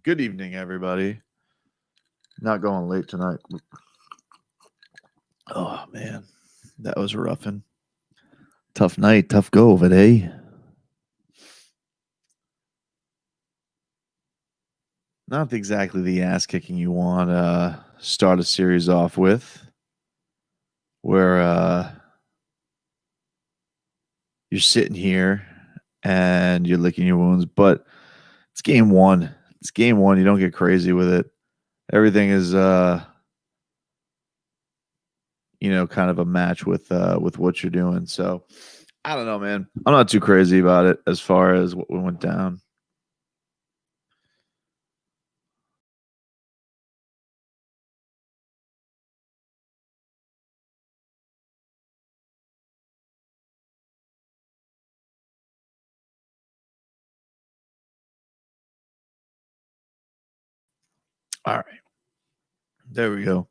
Good evening, everybody. Not going late tonight. Oh man, that was a roughin'. Tough night, tough go of it, eh? Not exactly the ass kicking you want to start a series off with, where you're sitting here and you're licking your wounds, but it's game one. It's game one. You don't get crazy with it. Everything is kind of a match with what you're doing. So I don't know, man. I'm not too crazy about it as far as what went down. All right. There we go.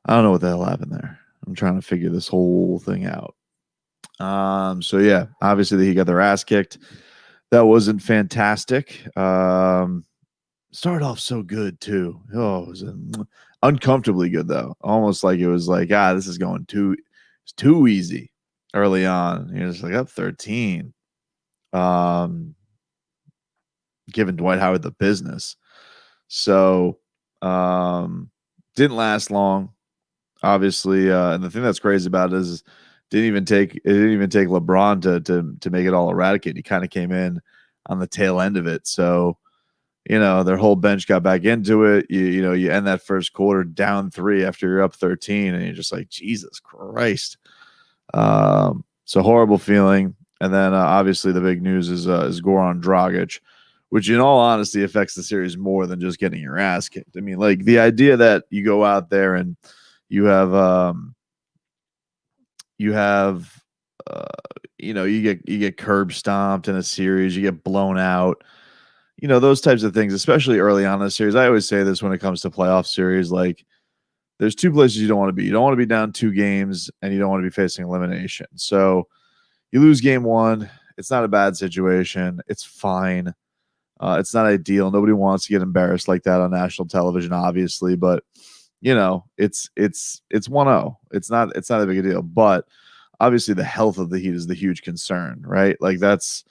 I don't know what the hell happened there. I'm trying to figure this whole thing out. So yeah, obviously he got their ass kicked. That wasn't fantastic. Started off so good too. Oh, it was uncomfortably good though. Almost like it was like, this is going it's too easy early on. You're just like up 13. Um, giving Dwight Howard the business. So didn't last long. Obviously, and the thing that's crazy about it is it didn't even take LeBron to make it all eradicate. He kind of came in on the tail end of it. So, their whole bench got back into it. You end that first quarter down 3 after you're up 13, and you're just like, Jesus Christ. So horrible feeling. And then obviously the big news is Goran Dragic, which in all honesty affects the series more than just getting your ass kicked. I mean, like the idea that you go out there and you have you have uh, you get curb stomped in a series, you get blown out, those types of things, especially early on in the series. I always say this when it comes to playoff series, like there's two places you don't want to be. You don't want to be down 2 games, and you don't want to be facing elimination. So you lose game 1. It's not a bad situation. It's fine. It's not ideal. Nobody wants to get embarrassed like that on national television, obviously, but it's 1-0. It's not a big deal, but obviously the health of the Heat is the huge concern, right? Like that's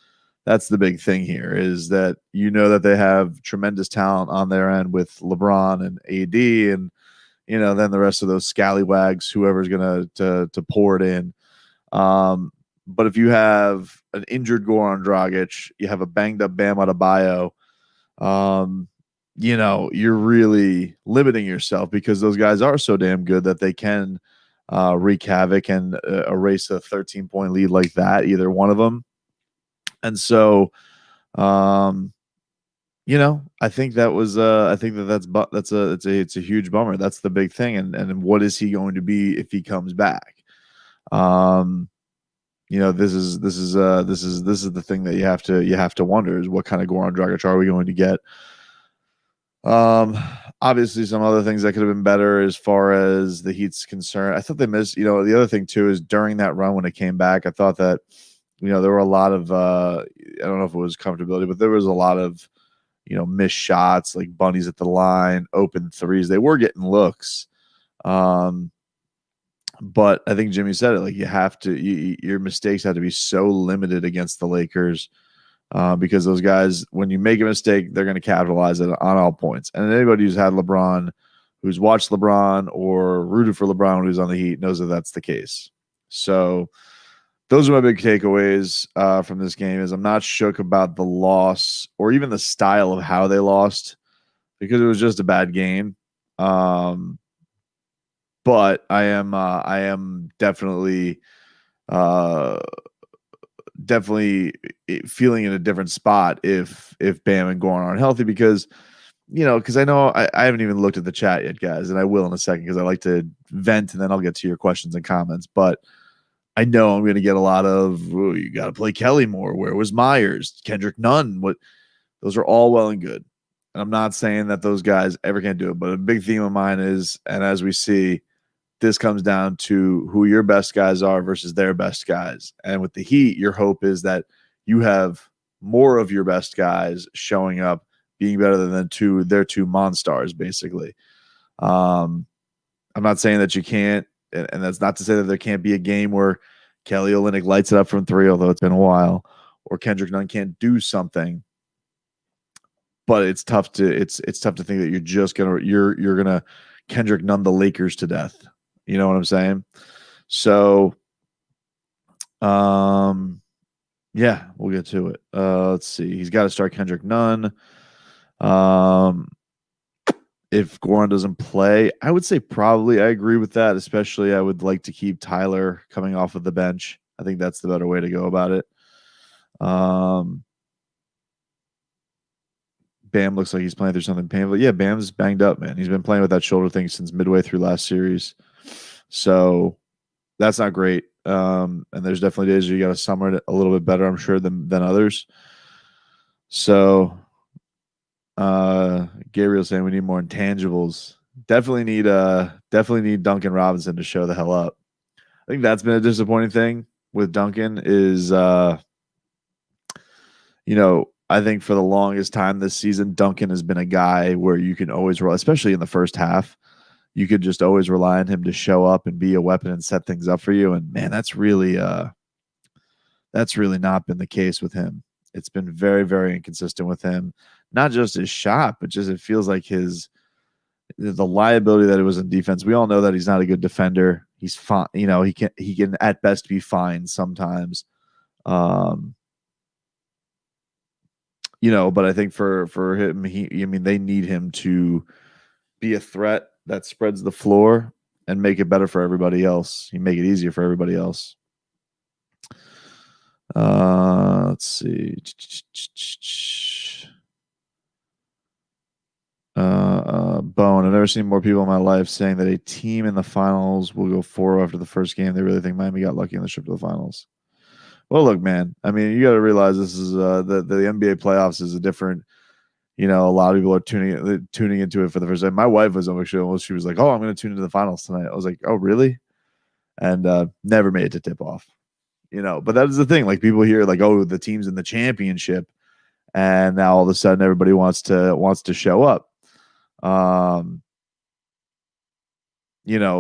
the big thing here, is that that they have tremendous talent on their end with LeBron and AD, and then the rest of those scallywags, whoever's gonna to pour it in. But if you have an injured Goran Dragic, you have a banged up Bam Adebayo, you're really limiting yourself, because those guys are so damn good that they can wreak havoc and erase a 13-point lead like that, either one of them. And so, I think it's a huge bummer. That's the big thing. And what is he going to be if he comes back? This is the thing that you have to wonder, is what kind of Goran Dragic are we going to get? Obviously some other things that could have been better as far as the Heat's concerned. I thought they missed, the other thing too is during that run when it came back, I thought that, there were a lot of I don't know if it was comfortability, but there was a lot of, missed shots, like bunnies at the line, open threes. They were getting looks. But I think Jimmy said it, like your mistakes have to be so limited against the Lakers, because those guys, when you make a mistake, they're going to capitalize it on all points. And anybody who's had LeBron, who's watched LeBron or rooted for LeBron when he was on the Heat, knows that that's the case. So those are my big takeaways from this game. Is I'm not shook about the loss or even the style of how they lost, because it was just a bad game. But I am definitely definitely feeling in a different spot if Bam and Goran aren't healthy, because because I know I haven't even looked at the chat yet, guys, and I will in a second, because I like to vent and then I'll get to your questions and comments. But I know I'm going to get a lot of, you got to play Kelly more. Where was Myers? Kendrick Nunn? What? Those are all well and good. And I'm not saying that those guys ever can't do it, but a big theme of mine is, and as we see, this comes down to who your best guys are versus their best guys. And with the Heat, your hope is that you have more of your best guys showing up being better than their two monstars, basically. I'm not saying that you can't, and that's not to say that there can't be a game where Kelly Olynyk lights it up from three, although it's been a while, or Kendrick Nunn can't do something. But it's tough to think that you're gonna Kendrick Nunn the Lakers to death. You know what I'm saying? So, yeah, we'll get to it. Let's see. He's got to start Kendrick Nunn. If Goran doesn't play, I would say probably I agree with that. Especially, I would like to keep Tyler coming off of the bench. I think that's the better way to go about it. Bam looks like he's playing through something painful. Yeah, Bam's banged up, man. He's been playing with that shoulder thing since midway through last series. So that's not great. And there's definitely days where you got to summer it a little bit better, I'm sure, than others. So Gabriel saying we need more intangibles. Definitely need Duncan Robinson to show the hell up. I think that's been a disappointing thing with Duncan is I think for the longest time this season, Duncan has been a guy where you can always rely, especially in the first half, you could just always rely on him to show up and be a weapon and set things up for you. And man, that's really not been the case with him. It's been very, very inconsistent with him. Not just his shot, but just it feels like the liability that it was in defense. We all know that he's not a good defender. He's fine. He can at best be fine sometimes. But I think for him, they need him to be a threat that spreads the floor and make it better for everybody else. Make it easier for everybody else. Let's see. Bone. I've never seen more people in my life saying that a team in the finals will go 4 after the first game. They really think Miami got lucky in the trip to the finals. Well, look, man. I mean, you got to realize this is the NBA playoffs is a different. A lot of people are tuning into it for the first time. My wife was almost. She was like, "Oh, I'm going to tune into the finals tonight." I was like, "Oh, really?" And never made it to tip off. But that is the thing. Like people hear like, "Oh, the team's in the championship," and now all of a sudden everybody wants to show up.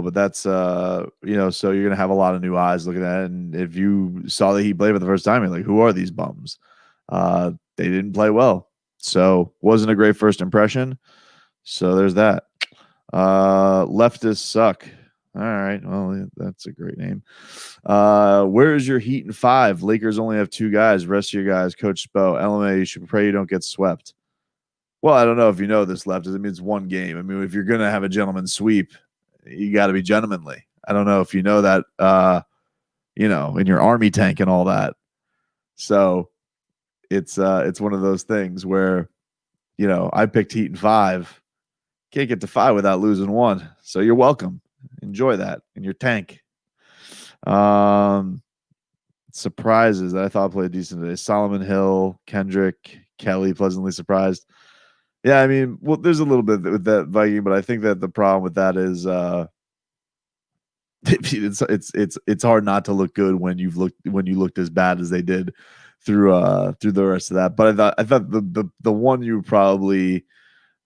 But that's so you're gonna have a lot of new eyes looking at it. And if you saw the Heat play for the first time, you're like, who are these bums? They didn't play well. So wasn't a great first impression. So there's that. Leftists suck. All right. Well, that's a great name. Where's your Heat in 5? Lakers only have 2 guys. Rest of your guys, Coach Spo. LMA, you should pray you don't get swept. Well, I don't know if you know this, Leftists. I mean, it's one game. I mean, if you're going to have a gentleman's sweep, you got to be gentlemanly. I don't know if you know that, in your army tank and all that. So it's one of those things where, I picked Heat in 5. Can't get to 5 without losing 1. So you're welcome. Enjoy that in your tank. Surprises that I thought played decent today. Solomon Hill, Kendrick, Kelly, pleasantly surprised. Yeah, I mean, well, there's a little bit with that Viking, but I think that the problem with that is it's hard not to look good when you looked as bad as they did through the rest of that. But I thought the one you probably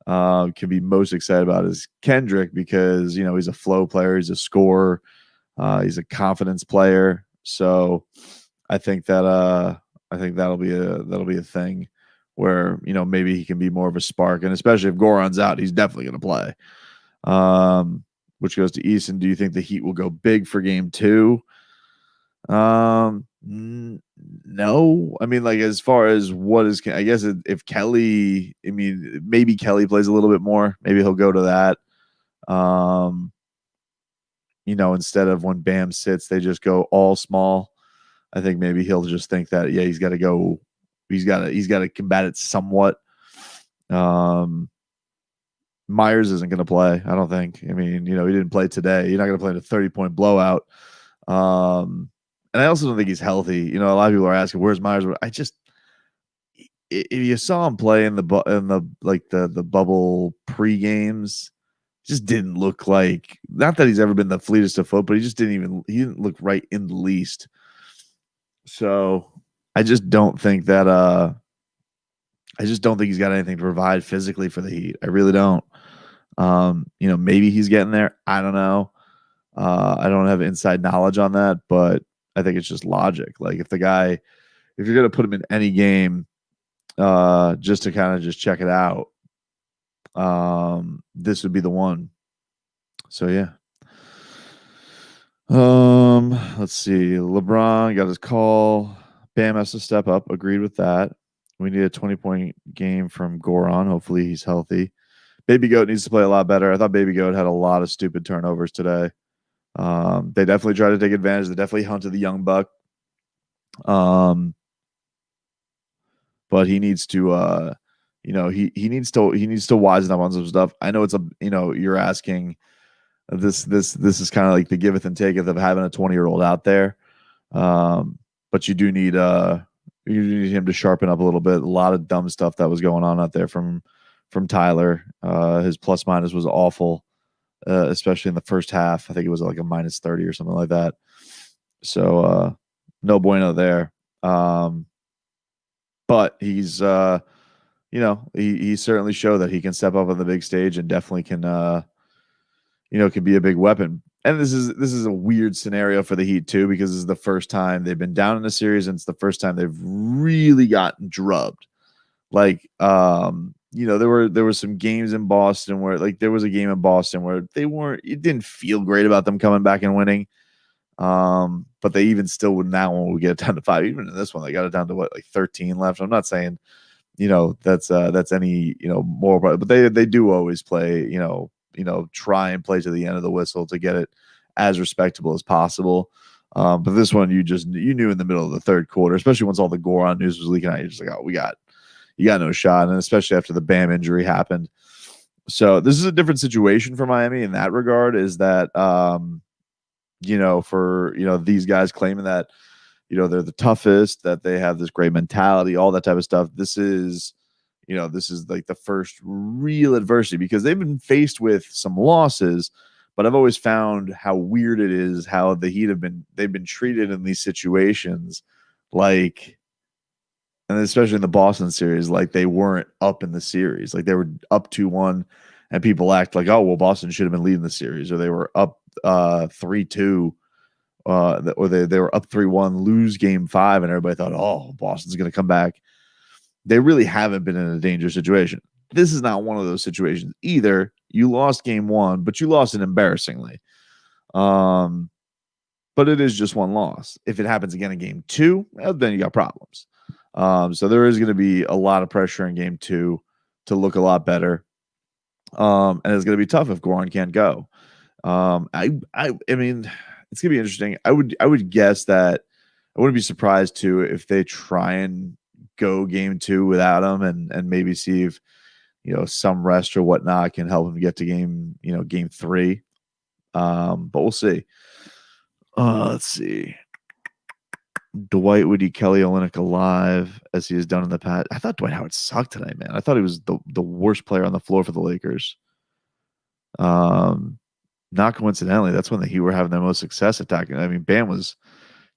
can be most excited about is Kendrick because he's a flow player, he's a scorer, he's a confidence player. So I think that'll be a thing where maybe he can be more of a spark, and especially if Goran's out, he's definitely going to play. Which goes to Easton. Do you think the Heat will go big for game 2? No. I mean, like as far as what is, I guess if Kelly, I mean, maybe Kelly plays a little bit more. Maybe he'll go to that. Instead of when Bam sits, they just go all small. I think maybe he'll just think that he's got to go. He's got to combat it somewhat. Myers isn't going to play, I don't think. I mean, he didn't play today. You're not going to play in a 30-point blowout. And I also don't think he's healthy. A lot of people are asking, "Where's Myers?" If you saw him play in the bubble pre-games, just didn't look like. Not that he's ever been the fleetest of foot, but he didn't look right in the least. So I just don't think that I just don't think he's got anything to provide physically for the Heat. I really don't. Maybe he's getting there. I don't know. I don't have inside knowledge on that, but I think it's just logic. Like if you're going to put him in any game, just to kind of just check it out, this would be the one. So yeah. Let's see. LeBron got his call. Bam has to step up. Agreed with that. We need a 20-point game from Goran. Hopefully he's healthy. Baby Goat needs to play a lot better. I thought Baby Goat had a lot of stupid turnovers today. They definitely tried to take advantage. They definitely hunted the young buck. But he needs to he needs to wisen up on some stuff. I know you're asking this is kind of like the giveth and taketh of having a 20-year-old out there. But you do need him to sharpen up a little bit. A lot of dumb stuff that was going on out there from Tyler. His plus minus was awful, especially in the first half. I think it was like a minus 30 or something like that. So no bueno there. But he's he certainly showed that he can step up on the big stage and definitely can can be a big weapon. And this is a weird scenario for the Heat too, because this is the first time they've been down in a series, and it's the first time they've really gotten drubbed. Like, there were some games in Boston where, like, there was a game in Boston where it didn't feel great about them coming back and winning. But they even still would now when we get it down to 5. Even in this one, they got it down to like 13 left. I'm not saying, that's any, more, but they do always play, try and play to the end of the whistle to get it as respectable as possible. But this one, you knew in the middle of the third quarter, especially once all the Goran news was leaking out, you're just like, oh, you got no shot. And especially after the Bam injury happened. So this is a different situation for Miami in that regard, is that, for, these guys claiming that, they're the toughest, that they have this great mentality, all that type of stuff. This is like the first real adversity, because they've been faced with some losses, but I've always found how weird it is how the Heat they've been treated in these situations, like, and especially in the Boston series, like they weren't up in the series. Like they were up 2-1 and people act like, oh, well, Boston should have been leading the series, or they were up 3-2, or they were up 3-1, lose game 5, and everybody thought, oh, Boston's going to come back. They really haven't been in a dangerous situation. This is not one of those situations either. You lost game 1, but you lost it embarrassingly. But it is just one loss. If it happens again in game 2, then you got problems. So there is going to be a lot of pressure in game 2 to look a lot better. And it's going to be tough if Goran can't go. I mean, it's going to be interesting. I would guess that I wouldn't be surprised too if they try and go game 2 without him, and maybe see if some rest or whatnot can help him get to game 3. But we'll see. Let's see. Dwight would eat Kelly Olynyk alive, as he has done in the past. I thought Dwight Howard sucked tonight, man. I thought he was the worst player on the floor for the Lakers. Not coincidentally, that's when the Heat were having their most success attacking. I mean, Bam was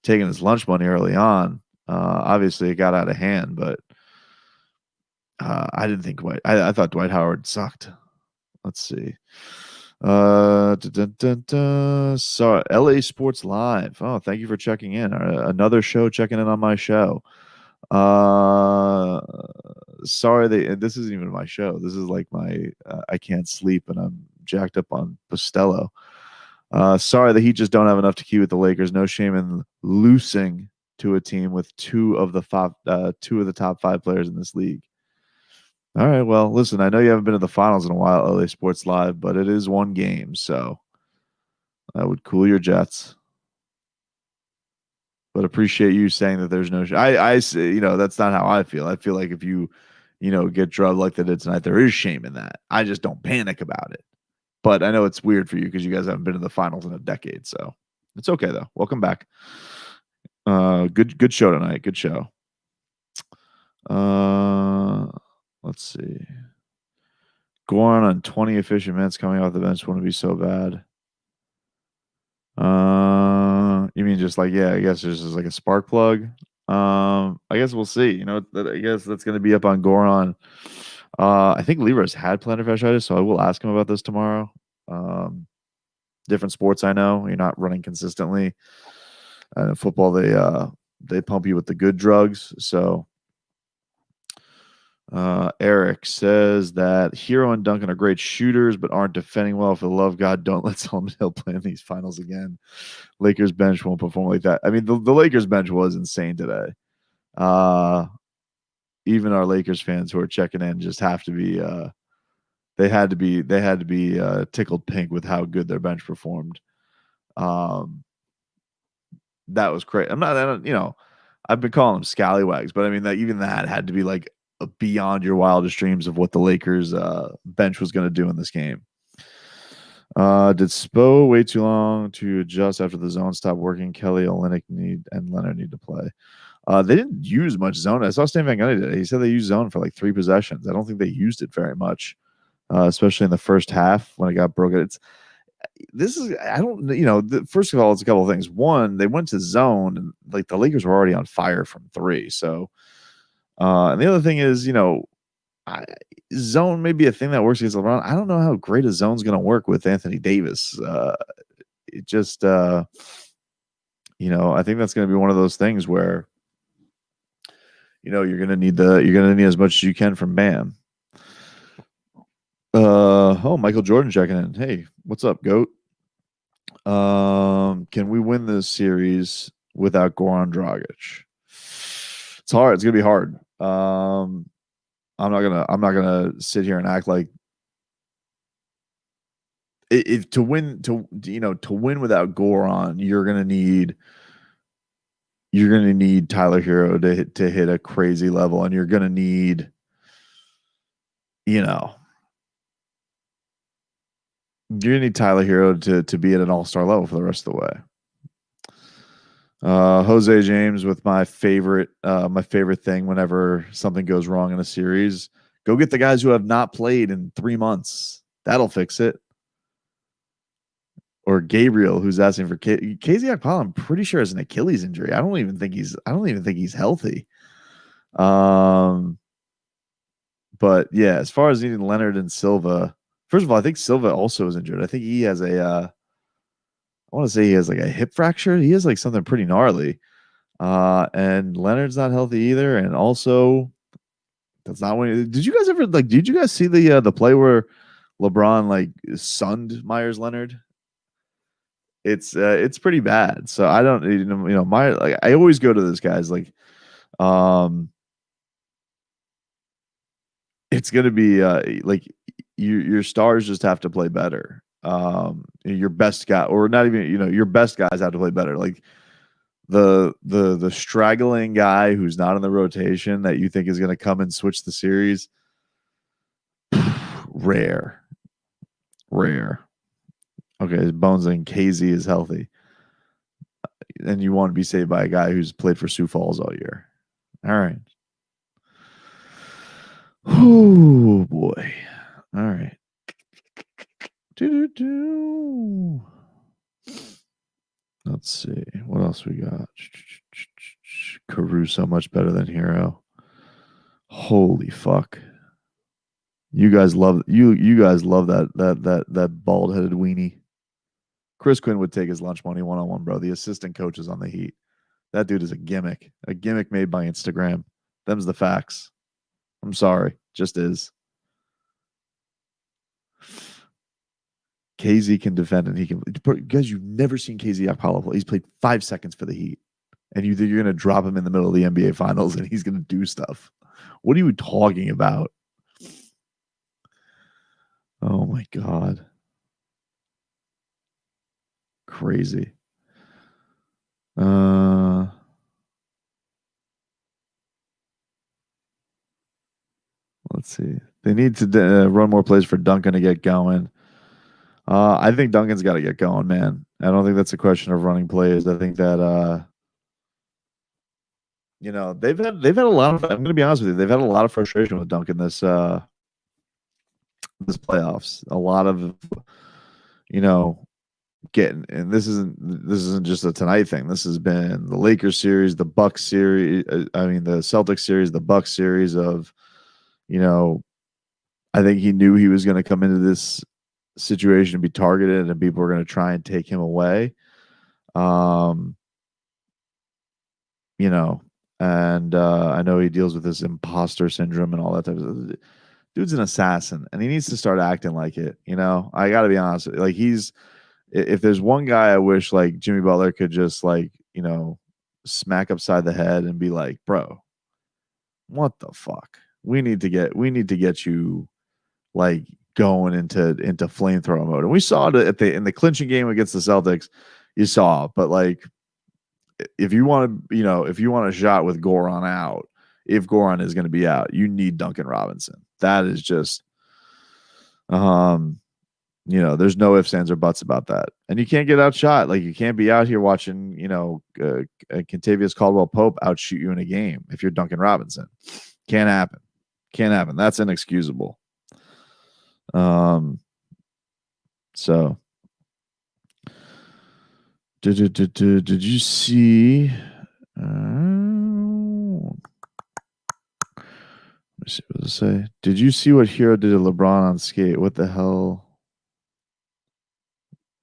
taking his lunch money early on. Obviously, it got out of hand, but I didn't think I thought Dwight Howard sucked. Let's see. So LA Sports Live. Oh, thank you for checking in. Another show checking in on my show. Sorry, this isn't even my show. This is like my I can't sleep and I'm jacked up on Postello. Sorry, the Heat just don't have enough to keep with the Lakers. No shame in losing to a team with two of the top 5 players in this league. All right, well, listen, I know you haven't been to the finals in a while, LA Sports Live, but it is one game, so I would cool your jets. But appreciate you saying that there's no I say, that's not how I feel. I feel like if you get drugged like they did tonight, there is shame in that. I just don't panic about it. But I know it's weird for you because you guys haven't been in the finals in a decade, so it's okay though. Welcome back. Good show tonight. Good show. Let's see. Goran on 20 efficient minutes coming off the bench wouldn't be so bad. You mean just like, yeah, I guess there's just like a spark plug. I guess we'll see. You know, I guess that's going to be up on Goran. I think Leroy's had plantar fasciitis, so I will ask him about this tomorrow. Different sports, I know you're not running consistently. In football, they pump you with the good drugs. So Eric says that Hero and Duncan are great shooters, but aren't defending well. For the love of God, don't let Solomon Hill play in these finals again. Lakers bench won't perform like that. I mean, the Lakers bench was insane today. Even our Lakers fans who are checking in just have to be they had to be tickled pink with how good their bench performed. That was great. I don't, I've been calling them scallywags, but I mean that even that had to be like beyond your wildest dreams of what the Lakers bench was going to do in this game. Did Spo wait too long to adjust after the zone stopped working? Kelly, Olynyk and Leonard need to play. They didn't use much zone. I saw Stan Van Gundy today. He said they used zone for like 3 possessions. I don't think they used it very much, especially in the first half when it got broken. First of all, it's a couple of things. One, they went to zone and like the Lakers were already on fire from 3. So, and the other thing is, zone may be a thing that works against LeBron. I don't know how great a zone's going to work with Anthony Davis. It just, I think that's going to be one of those things where, you're going to need as much as you can from Bam. Michael Jordan checking in. Hey, what's up, GOAT? Can we win this series without Goran Dragic? It's hard. It's gonna be hard. I'm not gonna sit here and act like to win without Goran, you're gonna need Tyler Hero to hit a crazy level, and you're gonna need Tyler Hero to be at an all-star level for the rest of the way. Jose James with my favorite thing whenever something goes wrong in a series, go get the guys who have not played in 3 months. That'll fix it. Or Gabriel, who's asking for KZ Okpala, I'm pretty sure has an Achilles injury. I don't even think he's healthy. But yeah, as far as needing Leonard and Silva, first of all, I think Silva also is injured. I think he has I want to say he has like a hip fracture. He has like something pretty gnarly. And Leonard's not healthy either. And also, that's not when. Did you guys see the play where LeBron like sunned Myers Leonard? It's pretty bad. So I don't, I always go to this guy's like, it's gonna be like your stars just have to play better. Your best guy, or not even, your best guys have to play better. Like the straggling guy who's not in the rotation that you think is going to come and switch the series, rare. Okay, his bones and KZ is healthy, and you want to be saved by a guy who's played for Sioux Falls all year. All right. Oh boy. All right. Let's see what else we got. Caruso much better than Hero. Holy fuck! You guys love that bald headed weenie. Chris Quinn would take his lunch money 1-on-1, bro. The assistant coach is on the Heat. That dude is a gimmick made by Instagram. Them's the facts. I'm sorry, just is. KZ can defend, and he can. Guys, you've never seen KZ Okpala play. He's played 5 seconds for the Heat, and you think you're going to drop him in the middle of the NBA Finals, and he's going to do stuff. What are you talking about? Oh my God. Crazy. Let's see. They need to run more plays for Duncan to get going. I think Duncan's got to get going, man. I don't think that's a question of running plays. I think that they've had a lot of. I'm going to be honest with you. They've had a lot of frustration with Duncan this playoffs. A lot of and this isn't just a tonight thing. This has been the Lakers series, the Bucks series. The Celtics series, the Bucks series of, I think he knew he was going to come into this situation and be targeted, and people were going to try and take him away. And I know he deals with this imposter syndrome and all that type of stuff. Dude's an assassin, and he needs to start acting like it. I got to be honest. Like, if there's one guy I wish like Jimmy Butler could just like, smack upside the head and be like, bro, what the fuck? We need to get you like going into flamethrower mode. And we saw it in the clinching game against the Celtics. You saw, but like, if you want a shot with Goran out, if Goran is going to be out, you need Duncan Robinson. That is just, there's no ifs, ands, or buts about that. And you can't get outshot. Like, you can't be out here watching, Kentavious Caldwell-Pope outshoot you in a game if you're Duncan Robinson. Can't happen. That's inexcusable. So did you see? Let me see what does it say. Did you see what Hero did to LeBron on skate? What the hell?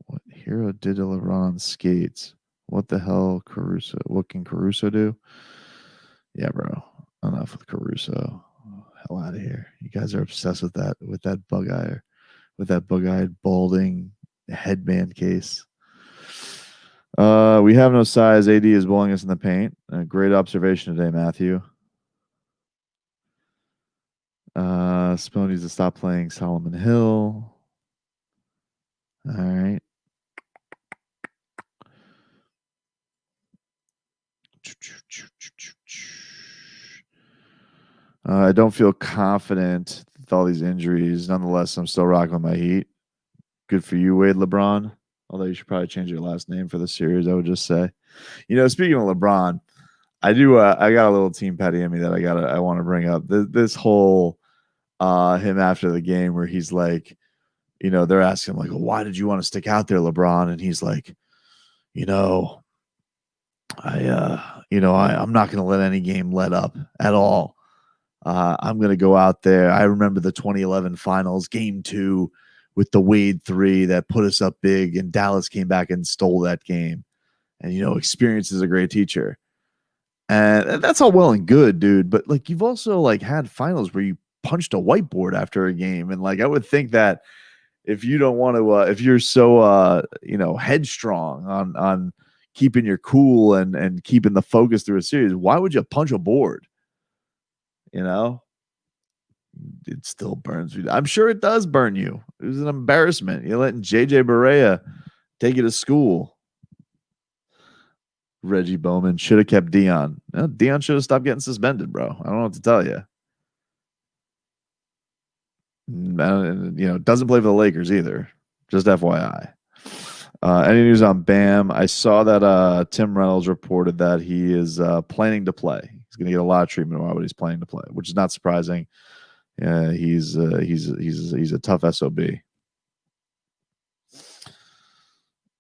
What Hero did to LeBron on skates? What the hell, Caruso? What can Caruso do? Yeah, bro. Enough with Caruso. Hell out of here. You guys are obsessed with that bug-eyed, balding headband case. We have no size. AD is bowling us in the paint. Great observation today, Matthew. Spoon needs to stop playing Solomon Hill. All right. I don't feel confident with all these injuries. Nonetheless, I'm still rocking my Heat. Good for you, Wade LeBron. Although you should probably change your last name for the series, I would just say. Speaking of LeBron, I got a little team petty in me that I want to bring up. This whole him after the game where he's like, they're asking him like, well, why did you want to stick out there, LeBron? And he's like, I'm not going to let any game let up at all. I'm going to go out there. I remember the 2011 finals, game 2 with the Wade 3 that put us up big, and Dallas came back and stole that game. And, experience is a great teacher. And that's all well and good, dude. But like, you've also like had finals where you punched a whiteboard after a game. And like, I would think that if you don't want to, if you're so, headstrong on keeping your cool and keeping the focus through a series, why would you punch a board? It still burns you. I'm sure it does burn you. It was an embarrassment. You're letting JJ Barea take you to school. Reggie Bowman should have kept Dion. Dion should have stopped getting suspended, bro. I don't know what to tell you. Doesn't play for the Lakers either. Just FYI. Any news on Bam? I saw that Tim Reynolds reported that he is planning to play. He's going to get a lot of treatment while he's planning to play, which is not surprising. He's a tough SOB.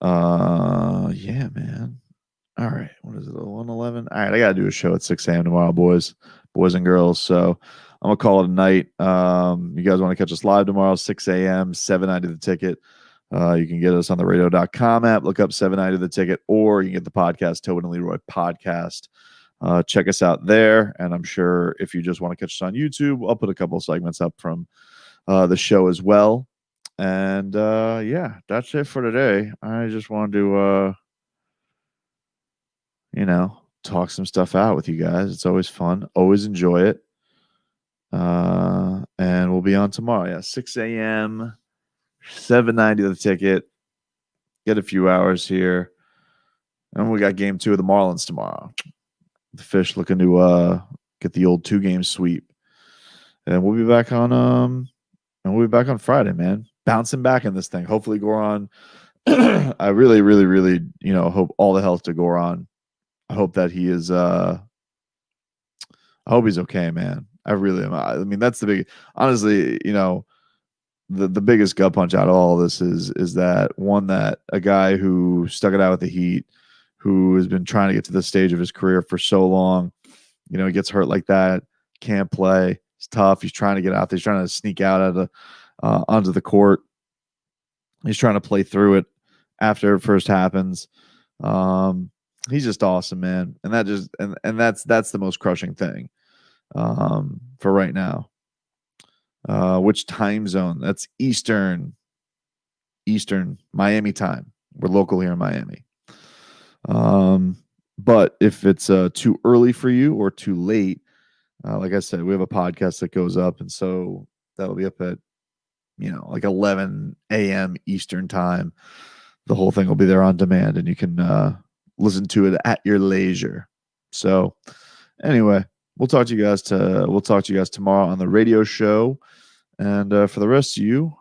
Yeah, man. All right. What is it? 111. All right. I got to do a show at 6 a.m. tomorrow, boys and girls. So I'm going to call it a night. You guys want to catch us live tomorrow, 6 a.m., 790 the ticket. You can get us on the radio.com app. Look up 790 the ticket, or you can get the podcast, Tobin and Leroy podcast. Check us out there. And I'm sure if you just want to catch us on YouTube, I'll put a couple of segments up from the show as well. And yeah, that's it for today. I just wanted to talk some stuff out with you guys. It's always fun. Always enjoy it. And we'll be on tomorrow. Yeah, 6 a.m., 790 the ticket. Get a few hours here. And we got game 2 of the Marlins tomorrow. The Fish looking to get the old 2-game sweep. And we'll be back on Friday, man. Bouncing back in this thing. Hopefully Goran. I really, really, really, hope all the health to Goran. I hope that he is I hope he's okay, man. I really am. I mean, that's the big, honestly, the biggest gut punch out of all of this is that one, that a guy who stuck it out with the Heat, who has been trying to get to this stage of his career for so long, you know, he gets hurt like that, can't play. It's tough. He's trying to get out there. He's trying to sneak out of the onto the court. He's trying to play through it after it first happens. He's just awesome, man. And that just and that's the most crushing thing for right now. Which time zone? That's Eastern Miami time. We're local here in Miami. But if it's too early for you or too late, like I said, we have a podcast that goes up, and so that'll be up at, you know, like 11 a.m. Eastern time. The whole thing will be there on demand, and you can listen to it at your leisure. So anyway, we'll talk to you guys tomorrow on the radio show. And for the rest of you,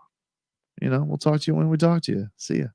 you know, we'll talk to you when we talk to you. See ya.